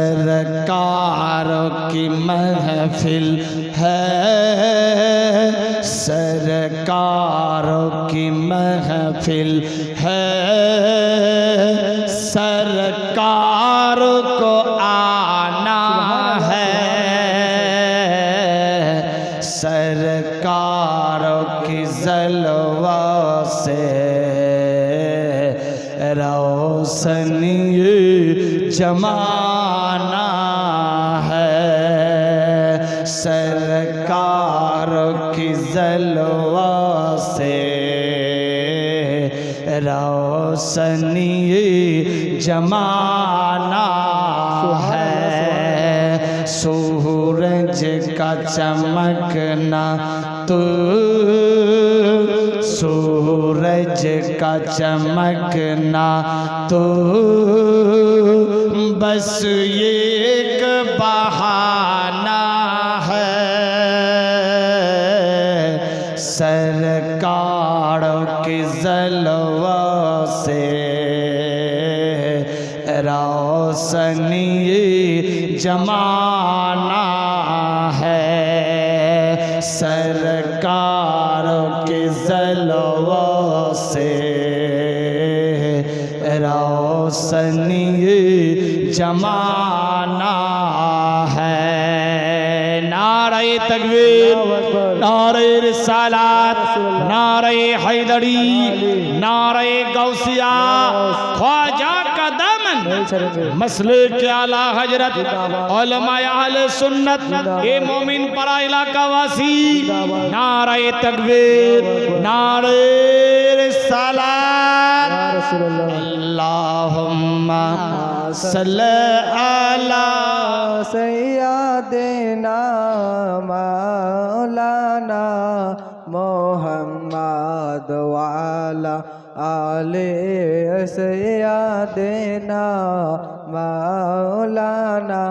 सरकार की महफिल है, सरकार की महफिल है, सरकार को आना है, सरकार की जलवा से रोशनी जमाना है, सरकार की जलवा से रोशनी जमाना है। सूरज का चमकना तो सूरज का चमकना तो बस एक बहाना है, सरकार के जलवा से रोशनी जमाना है, सरकार के जलवा से रोशनी जमाना है। नारे तकबीर, नारे रिसालत, नारे हैदरी, नारे गौसिया, ख्वाजा का दामन, मसले के आला हजरत, उलमा अहले सुन्नत, ए मोमिन परा इलाका वासी, नारे तकबीर, नारे रिसालत, अल्लाहुम्मा सल्ली अला सय्यदिना मौलाना मोहम्मद वाला आले सय्यदिना मौलाना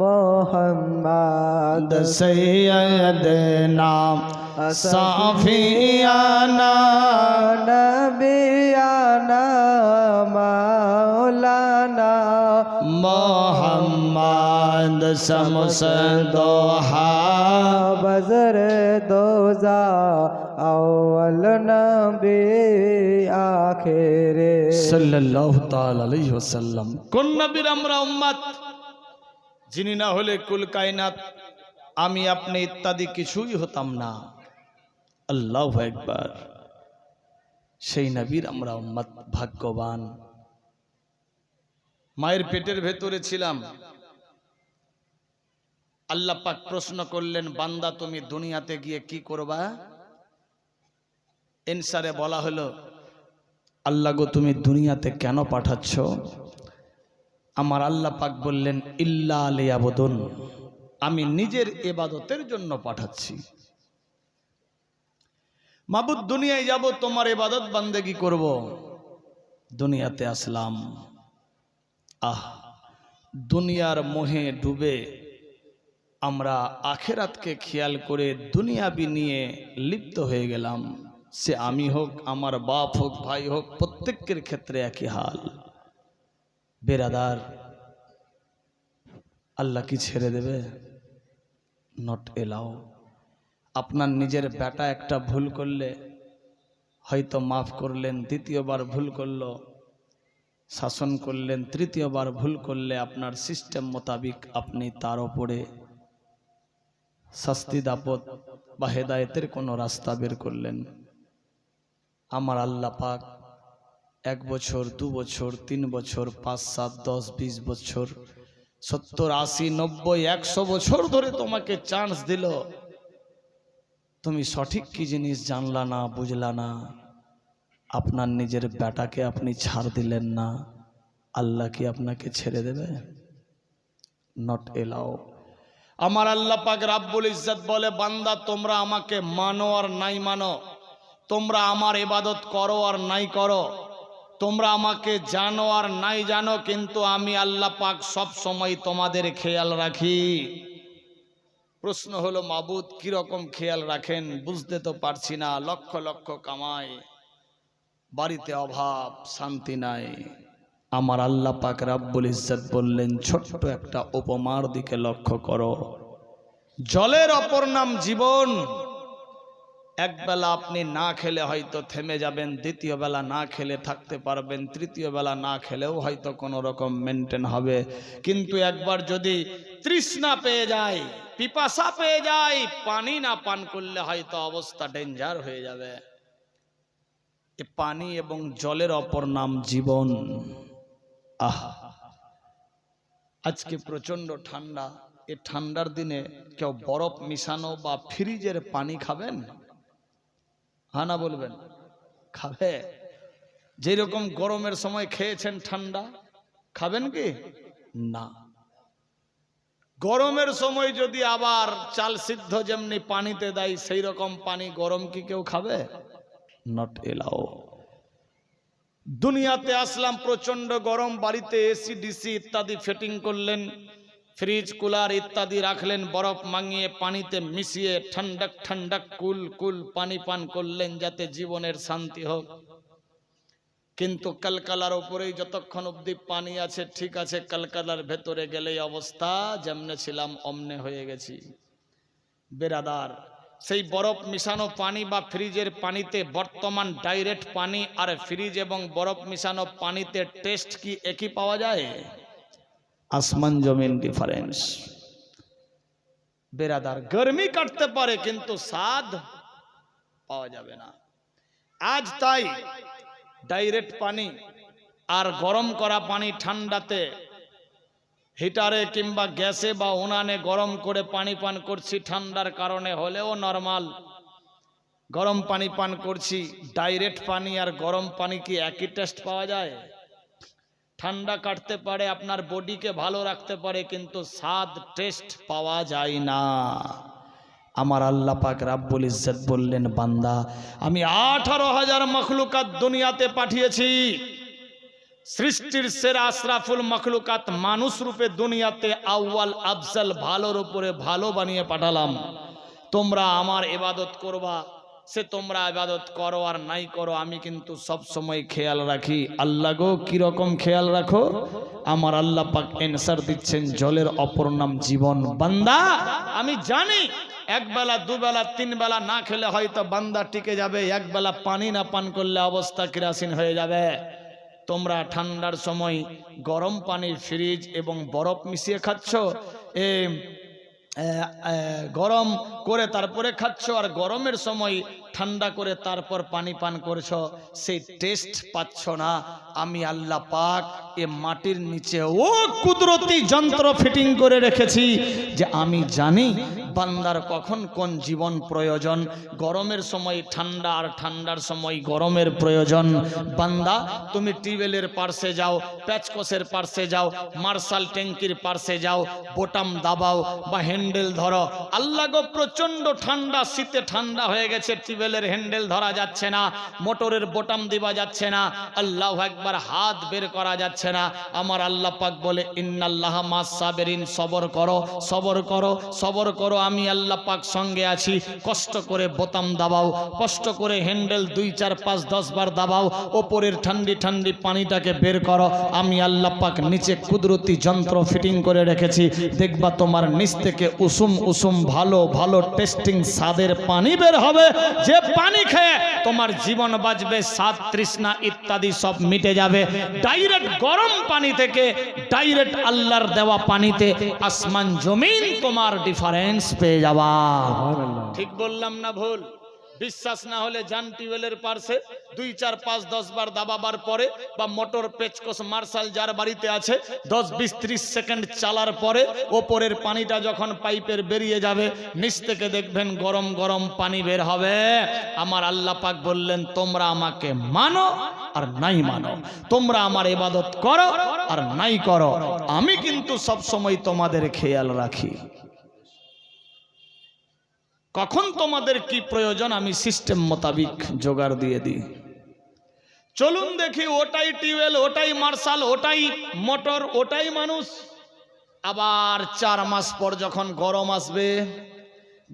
मोहम्मद सय्यदना साफियाना नबियाना मौलाना मोहम्मद शमसदोहा बज़र दोज़ा अव्वल नबी आखिरे सल्लल्लाहु ताला अलैहि वसल्लम। কোন নবীর আমরা উম্মত যিনি না হলে কুল কায়নাত আমি আপনি ইত্যাদি কিছুই হতাম না। আল্লাহু আকবার। সেই নবীর আমরা উম্মত, ভাগ্যবান। মায়ের পেটের ভেতরে ছিলাম, আল্লাহ পাক প্রশ্ন করলেন, বান্দা তুমি দুনিয়াতে গিয়ে কি করবা? এনসারে বলা হলো, আল্লাহ গো তুমি দুনিয়াতে কেন পাঠাচ্ছ? আমার আল্লাহ পাক বললেন, ইল্লা লিয়াবুদুন, আমি নিজের ইবাদতের জন্য পাঠাচ্ছি। মাবুদ দুনিয়ায় যাব, তোমার ইবাদত বান্দেগি করব, দুনিয়াতে আসলাম। আহ, দুনিয়ার মোহে ডুবে আমরা আখিরাতকে খেয়াল করে দুনিয়াবি নিয়ে লিপ্ত হয়ে গেলাম। সে আমি হোক, আমার বাপ হোক, ভাই হোক, প্রত্যেকের ক্ষেত্রে একই হাল। বেরাদার, আল্লাহ কি ছেড়ে দেবে? Not allow. আপনার নিজের বেটা একটা ভুল করলে হয়তো মাফ করলেন, দ্বিতীয়বার ভুল করলো শাসন করলেন, তৃতীয়বার ভুল করলে আপনার সিস্টেম মোতাবিক আপনি তার উপরে শাস্তি দাপট বা হেদায়েতের কোনো রাস্তা বের করলেন। আমার আল্লাহ পাক 1 বছর, 2 বছর, 3 বছর, 5, 7, 10, 20 বছর, 70, 80, 90, 100 বছর ধরে তোমাকে চান্স দিল, তুমি সঠিক কি জিনিস জানলা না, বুঝলা না, আপনার নিজের বেটাকে আপনি ছাড় দিলেন না, আল্লাহ কি আপনাকে ছেড়ে দেবে? Not allow. আমার আল্লাহ পাক রাব্বুল ইজ্জত বলে, বান্দা তোমরা আমাকে মানো আর নাই মানো, তোমরা আমার ইবাদত করো আর নাই করো, তোমরা আমাকে জানো আর নাই জানো, কিন্তু আমি আল্লাহ পাক সব সময় তোমাদের খেয়াল রাখি। প্রশ্ন হলো, মাবুদ কি রকম খেয়াল রাখেন? বুঝতে তো পারছি না। লক্ষ লক্ষ কামাই, বাড়িতে অভাব, শান্তি নাই, আমার আল্লাহ পাক রাব্বুল ইজ্জত বললেন ছোট্ট একটা উপমার দিকে লক্ষ্য করো। জলের অপর নাম জীবন। একবেলা আপনি না খেলে হয়তো থেমে যাবেন, দ্বিতীয় বেলা না খেলে থাকতে পারবেন, তৃতীয় বেলা না খেলেও হয়তো কোনো রকম মেনটেন হবে। কিন্তু একবার যদি তৃষ্ণা পেয়ে যায়, পিপাসা পেয়ে যায়, পানি না পান করলে হয়তো অবস্থা ডেঞ্জার হয়ে যাবে। এ পানি এবং জলের অপর নাম জীবন। আজকে প্রচন্ড ঠান্ডা, এই ঠান্ডার দিনে কেউ বরফ মিশানো বা ফ্রিজের পানি খাবেন? হ্যাঁ না বলবেন? খাবে? যেরকম গরমের সময় খেয়েছেন ঠান্ডা, খাবেন কি না? গরমের সময় যদি আবার চাল সিদ্ধ যেমনি পানিতে দেয় সেই রকম পানি গরম কি কেউ খাবে? Not allow. দুনিয়াতে আসলাম প্রচন্ড গরম, বাড়িতে এসি ডিসি ইত্যাদি ফিটিং করলেন, ফ্রিজ কুলার ইত্যাদি রাখলেন, বরফ মাঙিয়ে পানিতে মিশিয়ে ঠান্ডাক ঠান্ডাক কুল কুল পানি পান করলেন যাতে জীবনের শান্তি হোক। কিন্তু কলকালার উপরেই যতক্ষণ অবধি পানি আছে ঠিক আছে, কলকালার ভেতরে গেলেই অবস্থা যেমনে ছিলাম অমনে হয়ে গেছি। বেরাদার, সেই বরফ মিশানো পানি বা ফ্রিজের পানিতে বর্তমান ডাইরেক্ট পানি আর ফ্রিজ এবং বরফ মিশানো পানিতে টেস্ট কি একই পাওয়া যায়? আসমান জমিন ডিফারেন্স। বেরাদার, গরমি কাটতে পারে কিন্তু স্বাদ পাওয়া যাবে না। আজ তাই ডাইরেক্ট পানি আর গরম করা পানি ঠান্ডাতে হিটারে কিংবা গ্যাসে বা উনানে গরম করে পানি পান করছি, ঠান্ডার কারণে হলেও নরমাল গরম পানি পান করছি। ডাইরেক্ট পানি আর গরম পানি কি একই টেস্ট পাওয়া যায়? ঠান্ডা কাটতে পারে, আপনার বডিকে ভালো রাখতে পারে, কিন্তু স্বাদ টেস্ট পাওয়া যায় না। আমার আল্লাহ পাক রাব্বুল ইজ্জত বললেন, বান্দা আমি 18,000 মখলুকাত দুনিয়াতে পাঠিয়েছি। সৃষ্টির সেরা আশরাফুল মখলুকাত মানুষ রূপে দুনিয়াতে আউয়াল আফজাল ভালোর উপরে ভালো বানিয়ে পাঠালাম। তোমরা আমার ইবাদত করবা, সে তোমরা ইবাদত করো আর নাই করো, আমি কিন্তু সব সময় খেয়াল রাখি। আল্লাহ গো কিরকম খেয়াল রাখো? আমার আল্লাহ পাক অ্যানসার দিচ্ছেন, জলের অপর নাম জীবন। বান্দা আমি জানি একবেলা দুবেলা তিন বেলা না খেলে হয়তো বান্দা টিকে যাবে, একবেলা পানি না পান করলে অবস্থা কিরাসিন হয়ে যাবে। তোমরা ঠান্ডার সময় গরম পানির ফ্রিজ এবং বরফ মিশিয়ে খাচ্ছ, গরম করে তারপরে খাচ্ছ, আর গরমের সময় ঠান্ডা করে তারপর পানি পান করছো, সেই টেস্ট পাচ্ছ না। আমি আল্লাহ পাক এ মাটির নিচে ও কুদরতি যন্ত্র ফিটিং করে রেখেছি যে আমি জানি বান্দার কখন কোন জীবন প্রয়োজন। গরমের সময় ঠান্ডা আর ঠান্ডার সময় গরমের প্রয়োজন। বান্দা তুমি টিউবওয়েলের পার্শ্বে যাও, প্যাচকসের পার্শ্বে যাও, মার্শাল ট্যাঙ্কির পার্শ্বে যাও, বোতাম দাবাও বা হ্যান্ডেল ধরো। আল্লাহ গো প্রচন্ড ঠান্ডা, শীতে ঠান্ডা হয়ে গেছে, টিউবওয়েলের হ্যান্ডেল ধরা যাচ্ছে না, মোটরের বোতাম দিবা যাচ্ছে না, আল্লাহু আকবার হাত বের করা যাচ্ছে না। আমার আল্লাহ পাক বলে, ইন্নাল্লাহা মাস সাবিরিন, সবর করো সবর করো সবর করো, আমি আল্লাহ পাক সঙ্গে আছি। কষ্ট করে বোতাম দাবাও, কষ্ট করে হ্যান্ডেল 2 4 5 10 বার দাবাও, ওপরের ঠান্ডি ঠান্ডি পানিটাকে বের করো। আমি আল্লাহ পাক নিচে কুদরতি যন্ত্র ফিটিং করে রেখেছি, দেখবা তোমার নিচ থেকে উসুম উসুম ভালো ভালো টেস্টিং স্বাদের পানি বের হবে, যে পানি খেয়ে তোমার জীবন বাঁচবে, স্বাদ তৃষ্ণা ইত্যাদি সব মিটে যাবে। ডাইরেক্ট গরম পানি থেকে ডাইরেক্ট আল্লাহর দেওয়া পানিতে আসমান জমিন তোমার ডিফারেন্স পেয়ে যাবা। ঠিক বললাম না ভুল? বিশ্বাস না হলে যান টিউবওয়েলের পার্শ্বে 2 4 5 10 বার দাবাবার পরে, বা মোটর পেচকস মার্শাল যার বাড়িতে আছে 10 20 30 সেকেন্ড চালার পরে ওপরের পানিটা যখন পাইপের বেরিয়ে যাবে, নিচ থেকে দেখবেন গরম গরম পানি বের হবে। আমার আল্লাহ পাক বললেন, তোমরা আমাকে মানো আর নাই মানো, তোমরা আমার ইবাদত করো আর নাই করো, আমি কিন্তু সব সময় তোমাদের খেয়াল রাখি। কখন তোমাদের কি প্রয়োজন আমি সিস্টেম মোতাবিক জোগাড় দিয়ে দিই। চলুন দেখি, ওটাই টিউবওয়েল, ওটাই মার্শাল, ওটাই মোটর, ওটাই মানুষ। আবার 4 মাস পর যখন গরম আসবে,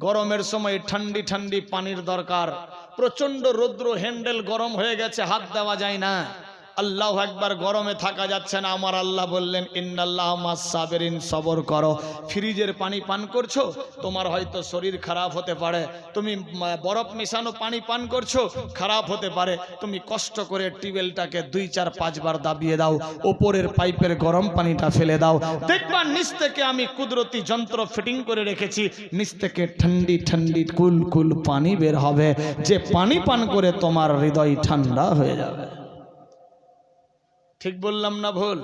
গরমের সময় ঠান্ডি ঠান্ডি পানির দরকার, প্রচন্ড রৌদ্র, হ্যান্ডেল গরম হয়ে গেছে, হাত দেওয়া যায় না, আল্লাহু আকবার, গরমে থাকা যাচ্ছে না, আমার আল্লাহ বললেন ইন্নাল্লাহ মাস সাবিরিন, সবর করো। ফ্রিজের পানি পান করছো, তোমার হয়তো শরীর খারাপ হতে পারে। তুমি বরফ মেশানো পানি পান করছো, খারাপ হতে পারে। তুমি কষ্ট করে টিউবওয়েলটাকে 2, 4, 5 বার দাবিয়ে দাও, ওপরের পাইপের গরম পানিটা ফেলে দাও, দেখবা নিচ থেকে আমি কুদরতি যন্ত্র ফিটিং করে রেখেছি, নিচ থেকে ঠান্ডি ঠান্ডি কুল কুল পানি বের হবে, যে পানি পান করে তোমার হৃদয় ঠান্ডা হয়ে যাবে। ঠিক বললাম না ভুল?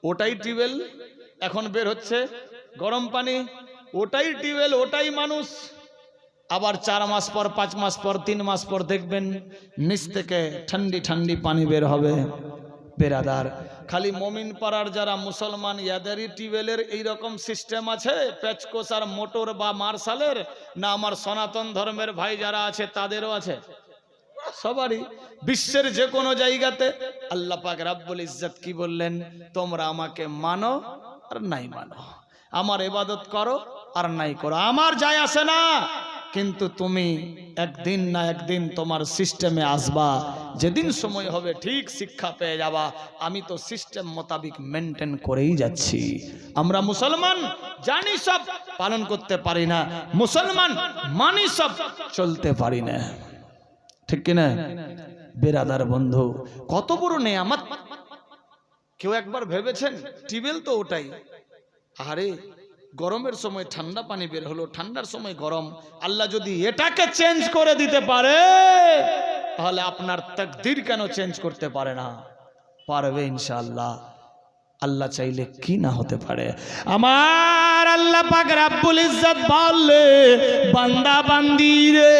ওটাই টিউবওয়েল এখন বের হচ্ছে গরম পানি, ওটাই টিউবওয়েল, ওটাই মানুষ। আবার 4 মাস পর, 5 মাস পর, 3 মাস পর দেখবেন নিচ থেকে ঠান্ডি ঠান্ডি পানি বের হবে। বেরাদার, খালি মমিন পাড়ার যারা মুসলমান ইয়াদেরই টিউবওয়েলের এইরকম সিস্টেম আছে পেচকোস আর মোটর বা মার্শালের, না আমার সনাতন ধর্মের ভাই যারা আছে তাদেরও আছে? সবারই। বিশ্বের যে কোনো জায়গাতে আল্লাহ পাক রাব্বুল ইজ্জত কি বললেন? তোমরা আমাকে মানো আর নাই মানো, আমার ইবাদত করো আর নাই করো, আমার যায় আসে না, কিন্তু তুমি একদিন না একদিন তোমার সিস্টেমে আসবা, যেদিন সময় হবে ঠিক শিক্ষা পেয়ে যাবা। আমি তো সিস্টেম মোতাবিক মেনটেন করেই যাচ্ছি। আমরা মুসলমান, জানি সব, পালন করতে পারি না। মুসলমান মানি সব, চলতে পারি না। ঠিক কিনা? বেরাদার বন্ধু, কত বড় নেয়ামত! কেউ একবার ভেবেছেন? টিউবওয়েল তো ওটাই। আরে গরমের সময় ঠান্ডা পানি বের হলো, ঠান্ডার সময় গরম। আল্লাহ যদি এটাকে চেঞ্জ করে দিতে পারে, তাহলে আপনার তাকদীর কেন চেঞ্জ করতে পারে না? পারবে ইনশাআল্লাহ। আল্লাহ চাইলে কি না হতে পারে। আমার আল্লাহ পাক রাব্বুল ইজ্জত বলে, বান্দা বান্দি রে,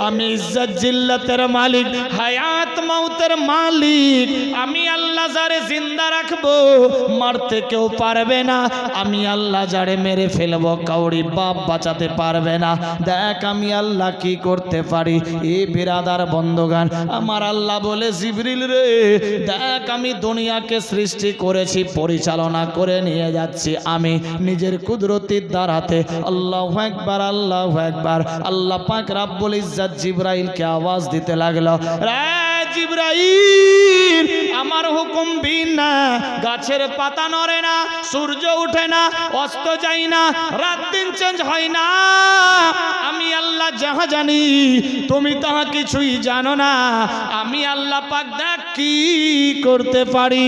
আমি ইজ্জত জিল্লাতের মালিক, হায়াত মাউতের মালিক। আমি আল্লাহ যারে জিন্দা রাখবো মারতে কেউ পারবে না, আমি আল্লাহ যারে মেরে ফেলবো কাউরি বাপ বাঁচাতে পারবে না। দেখ আমি আল্লাহ কি করতে পারি। এ বিরাদার বন্ধগান, আমার আল্লাহ বলে, জিবরিল রে দেখ, আমি দুনিয়াকে সৃষ্টি করেছি, পরিচালনা করে নিয়ে যাচ্ছি আমি নিজের কুদরতির দ্বারাতে। আল্লাহু আকবার, আল্লাহু আকবার। আল্লাহ পাক রাব্বুল ইজ্জত জিবরাইলকে আওয়াজ দিতে লাগলো, রে জিবরাইল, আমার হুকুম বিনা গাছের পাতা নড়ে না, সূর্য ওঠে না, অস্ত যায় না, রাত দিন চেঞ্জ হয় না। আমি আল্লাহ যাহা জানি, তুমি তাহা কিছুই জানো না। আমি আল্লাহ পাক দেখ কি করতে পারি।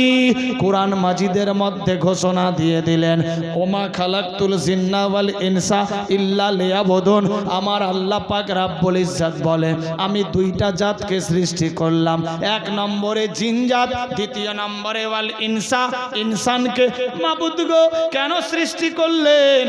কোরআন মাজিদের মধ্যে ঘোষণা দিয়ে দিলেন, ওমা খালাকতুল জিন্না ওয়াল ইনসা ইল্লা লিয়াবুদুন। আমার আল্লাহ পাক রাব্বুল ইজ্জত বলে, আমি 2টা জাতকে সৃষ্টি করলাম। 1 নম্বরে জিন জাত, 2 নম্বরে ওয়াল ইনসা, ইনসানকে। মাবুদ গো কেন সৃষ্টি করলেন?